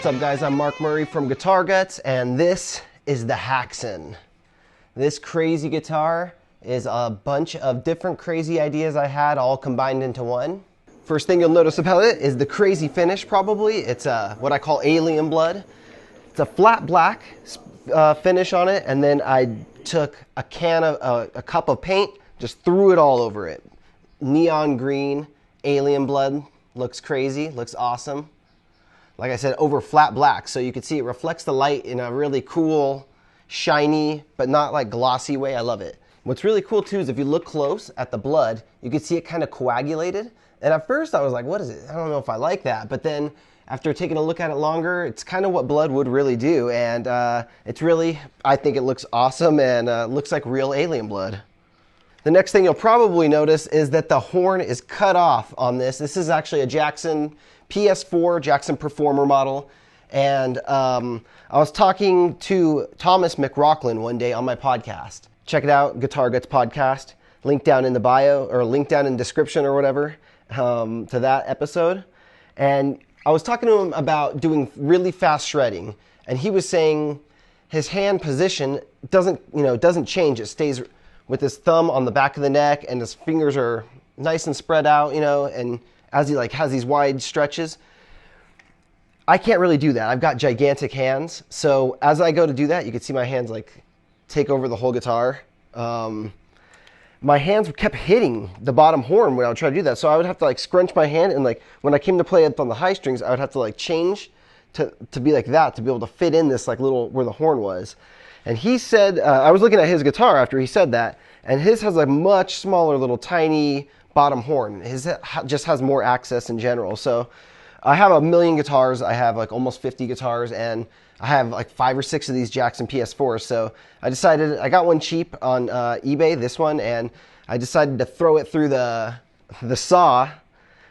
What's up guys, I'm Mark Murray from Guitar Guts, and this is the Haxon. This crazy guitar is a bunch of different crazy ideas I had all combined into one. First thing you'll notice about it is the crazy finish probably. It's what I call alien blood. It's a flat black finish on it, and then I took a cup of paint, just threw it all over it. Neon green, alien blood, looks crazy, looks awesome. Like I said, over flat black, so you can see it reflects the light in a really cool, shiny, but not like glossy way. I love it. What's really cool too is if you look close at the blood, you can see it kind of coagulated. And at first I was like, what is it? I don't know if I like that. But then after taking a look at it longer, it's kind of what blood would really do. And it's really, I think it looks awesome and looks like real alien blood. The next thing you'll probably notice is that the horn is cut off on this. This is actually a Jackson PS4 Jackson Performer model, and I was talking to Thomas McRockland one day on my podcast. Check it out, Guitar Guts podcast. Link down in the bio, or link down in the description or whatever to that episode. And I was talking to him about doing really fast shredding, and he was saying his hand position doesn't change. It stays with his thumb on the back of the neck, and his fingers are nice and spread out, and as he has these wide stretches. I can't really do that. I've got gigantic hands. So as I go to do that, you can see my hands take over the whole guitar. My hands kept hitting the bottom horn when I would try to do that. So I would have to scrunch my hand, and when I came to play it on the high strings, I would have to change to be like that, to be able to fit in this little where the horn was. And he said, I was looking at his guitar after he said that, and his has a much smaller little tiny bottom horn. His just has more access in general. So I have a million guitars. I have almost 50 guitars, and I have 5 or 6 of these Jackson PS4s. So I decided, I got one cheap on eBay, this one, and I decided to throw it through the saw,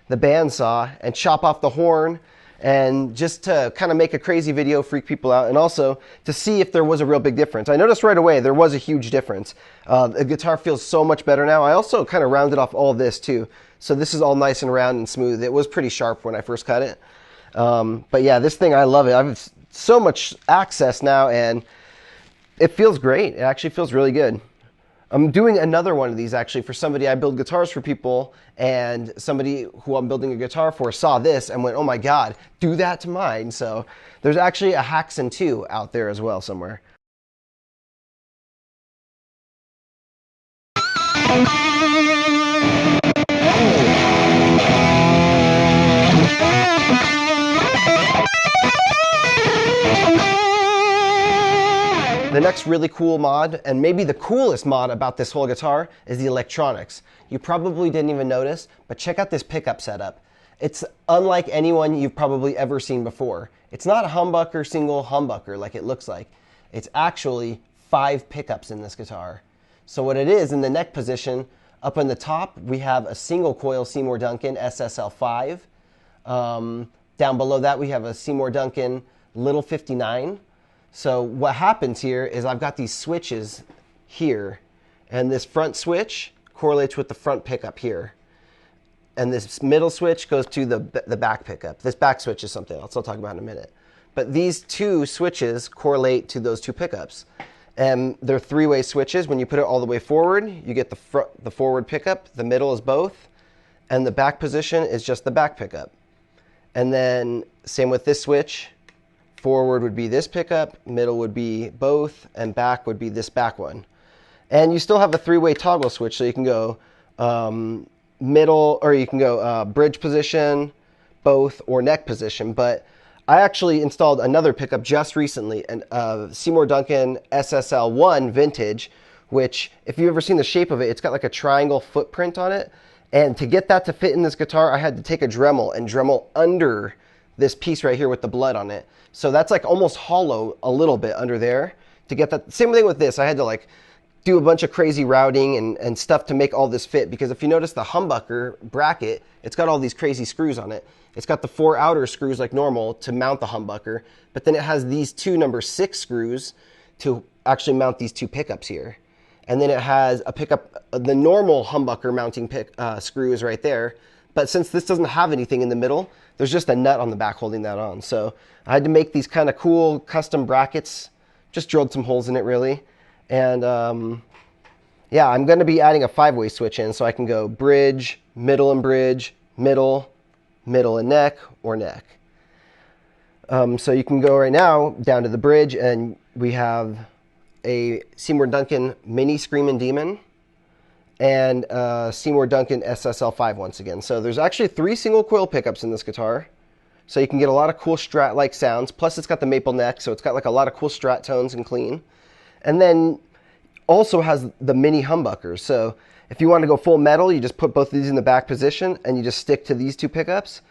the band saw, and chop off the horn, and just to kind of make a crazy video, freak people out, and also to see if there was a real big difference. I noticed right away there was a huge difference. The guitar feels so much better now. I also kind of rounded off all this too. So this is all nice and round and smooth. It was pretty sharp when I first cut it. But yeah, this thing, I love it. I have so much access now, and it feels great. It actually feels really good. I'm doing another one of these actually for somebody. I build guitars for people, and somebody who I'm building a guitar for saw this and went, oh my God, do that to mine. So there's actually a Haxon 2 out there as well somewhere. The next really cool mod, and maybe the coolest mod about this whole guitar, is the electronics. You probably didn't even notice, but check out this pickup setup. It's unlike anyone you've probably ever seen before. It's not a humbucker, single humbucker like it looks like. It's actually 5 pickups in this guitar. So what it is, in the neck position, up in the top, we have a single coil Seymour Duncan SSL-5. Down below that, we have a Seymour Duncan Little 59. So what happens here is I've got these switches here, and this front switch correlates with the front pickup here. And this middle switch goes to the back pickup. This back switch is something else I'll talk about in a minute. But these 2 switches correlate to those 2 pickups. And they're 3-way switches. When you put it all the way forward, you get the forward pickup, the middle is both, and the back position is just the back pickup. And then same with this switch. Forward would be this pickup, middle would be both, and back would be this back one. And you still have a 3-way toggle switch, so you can go middle, or you can go bridge position, both, or neck position. But I actually installed another pickup just recently, a Seymour Duncan SSL-1 vintage, which, if you've ever seen the shape of it, it's got a triangle footprint on it. And to get that to fit in this guitar, I had to take a Dremel and Dremel under this piece right here with the blood on it. So that's almost hollow a little bit under there to get that. Same thing with this. I had to do a bunch of crazy routing and stuff to make all this fit, because if you notice the humbucker bracket, it's got all these crazy screws on it. It's got the 4 outer screws like normal to mount the humbucker, but then it has these 2 number 6 screws to actually mount these 2 pickups here. And then it has a pickup, the normal humbucker mounting screw is right there. But since this doesn't have anything in the middle, there's just a nut on the back holding that on. So I had to make these kind of cool custom brackets, just drilled some holes in it really. And yeah, I'm going to be adding a 5-way switch in so I can go bridge, middle and bridge, middle, middle and neck, or neck. So you can go right now down to the bridge, and we have a Seymour Duncan Mini Screamin Demon and Seymour Duncan SSL-5 once again. So there's actually 3 single coil pickups in this guitar. So you can get a lot of cool Strat-like sounds. Plus it's got the maple neck, so it's got like a lot of cool Strat tones and clean. And then also has the mini humbuckers. So if you want to go full metal, you just put both of these in the back position and you just stick to these 2 pickups.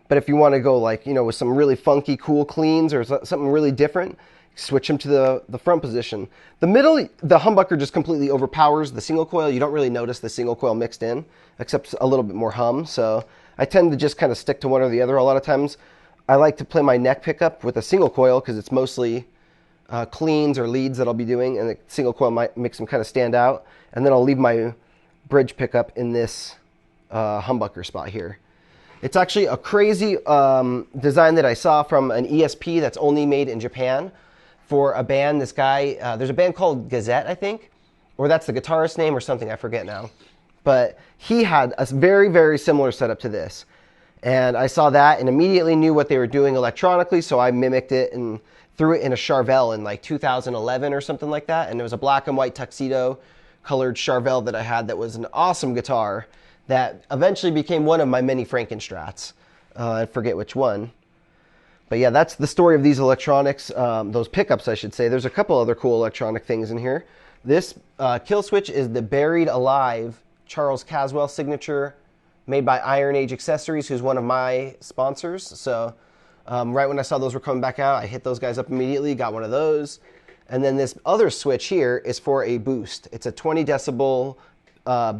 But if you want to go like, you know, with some really funky, cool cleans or something really different, switch them to the front position. The middle, the humbucker just completely overpowers the single coil. You don't really notice the single coil mixed in, except a little bit more hum. So I tend to just kind of stick to one or the other. A lot of times I like to play my neck pickup with a single coil because it's mostly cleans or leads that I'll be doing, and the single coil might make them kind of stand out. And then I'll leave my bridge pickup in this humbucker spot here. It's actually a crazy design that I saw from an ESP that's only made in Japan for a band. This guy, there's a band called Gazette, I think, or that's the guitarist's name or something, I forget now. But he had a very, very similar setup to this. And I saw that and immediately knew what they were doing electronically, so I mimicked it and threw it in a Charvel in like 2011 or something like that. And it was a black and white tuxedo colored Charvel that I had that was an awesome guitar that eventually became one of my many Frankenstrats. I forget which one. But yeah, that's the story of these electronics, those pickups, I should say. There's a couple other cool electronic things in here. This kill switch is the Berried Alive Charles Caswell signature, made by Iron Age Accessories, who's one of my sponsors. So right when I saw those were coming back out, I hit those guys up immediately, got one of those. And then this other switch here is for a boost. It's a 20 decibel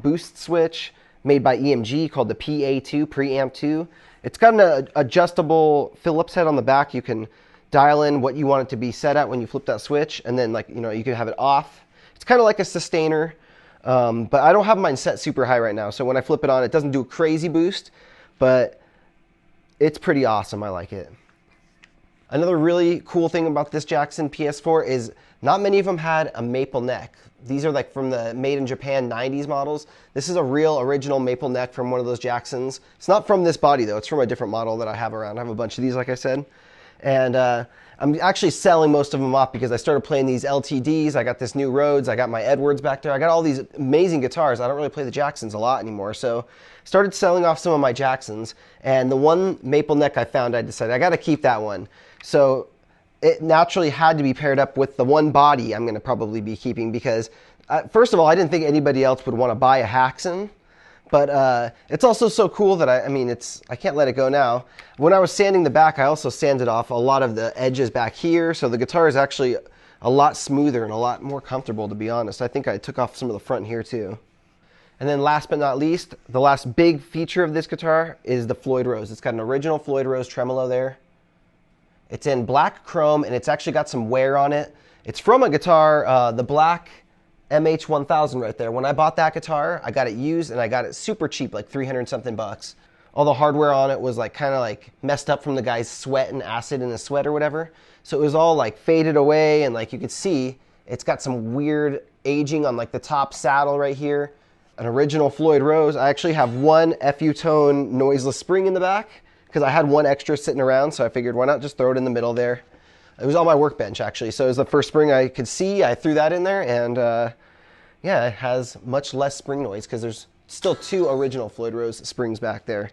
boost switch made by EMG called the PA2, preamp 2. It's got an adjustable Phillips head on the back. You can dial in what you want it to be set at when you flip that switch, and then, like, you know, you can have it off. It's kind of like a sustainer, but I don't have mine set super high right now. So when I flip it on, it doesn't do a crazy boost, but it's pretty awesome. I like it. Another really cool thing about this Jackson PS4 is not many of them had a maple neck. These are like from the made in Japan 90s models. This is a real original maple neck from one of those Jacksons. It's not from this body though, it's from a different model that I have around. I have a bunch of these, like I said. And I'm actually selling most of them off because I started playing these LTDs. I got this new Rhodes, I got my Edwards back there. I got all these amazing guitars. I don't really play the Jacksons a lot anymore. So started selling off some of my Jacksons. And the one maple neck I found, I decided I gotta keep that one. So it naturally had to be paired up with the one body I'm going to probably be keeping because, first of all, I didn't think anybody else would want to buy a Haxon, but it's also so cool that I can't let it go now. When I was sanding the back, I also sanded off a lot of the edges back here, so the guitar is actually a lot smoother and a lot more comfortable, to be honest. I think I took off some of the front here too. And then last but not least, the last big feature of this guitar is the Floyd Rose. It's got an original Floyd Rose tremolo there. It's in black chrome, and it's actually got some wear on it. It's from a guitar, the black MH1000 right there. When I bought that guitar, I got it used, and I got it super cheap, like 300 something bucks. All the hardware on it was like kind of like messed up from the guy's sweat and acid in the sweat or whatever. So it was all like faded away, and like you could see, it's got some weird aging on like the top saddle right here. An original Floyd Rose. I actually have one FU tone noiseless spring in the back, because I had one extra sitting around, so I figured why not just throw it in the middle there. It was on my workbench actually, so it was the first spring I could see. I threw that in there, and yeah, it has much less spring noise because there's still 2 original Floyd Rose springs back there.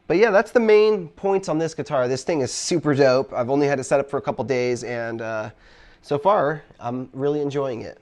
But yeah, that's the main points on this guitar. This thing is super dope. I've only had it set up for a couple days, and so far I'm really enjoying it.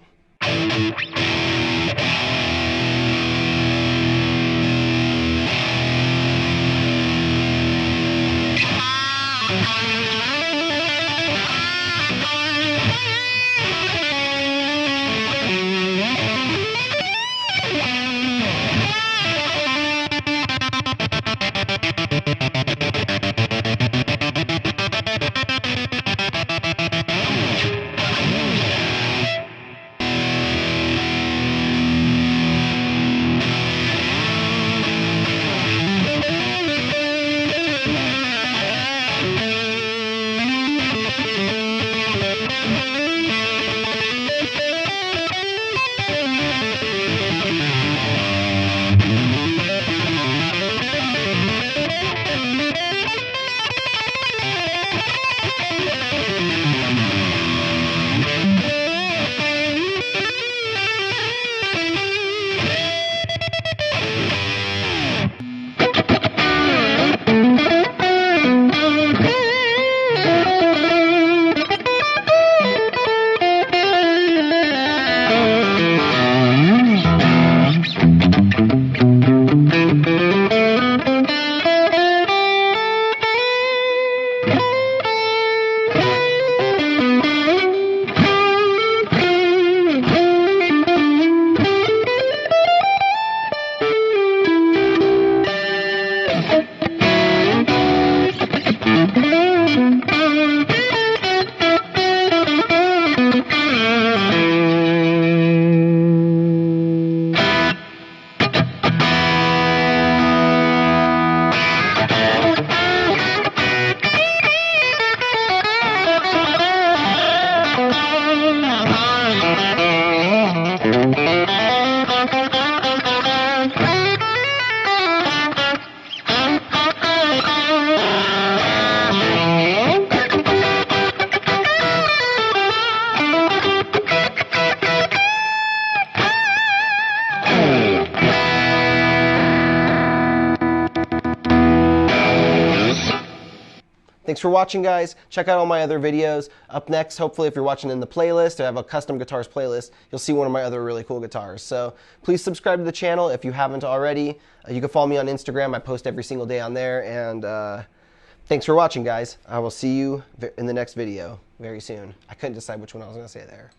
Thanks for watching, guys. Check out all my other videos. Up next, hopefully, if you're watching in the playlist, I have a custom guitars playlist, you'll see one of my other really cool guitars. So please subscribe to the channel if you haven't already. You can follow me on Instagram. I post every single day on there. And thanks for watching, guys. I will see you in the next video very soon. I couldn't decide which one I was going to say there.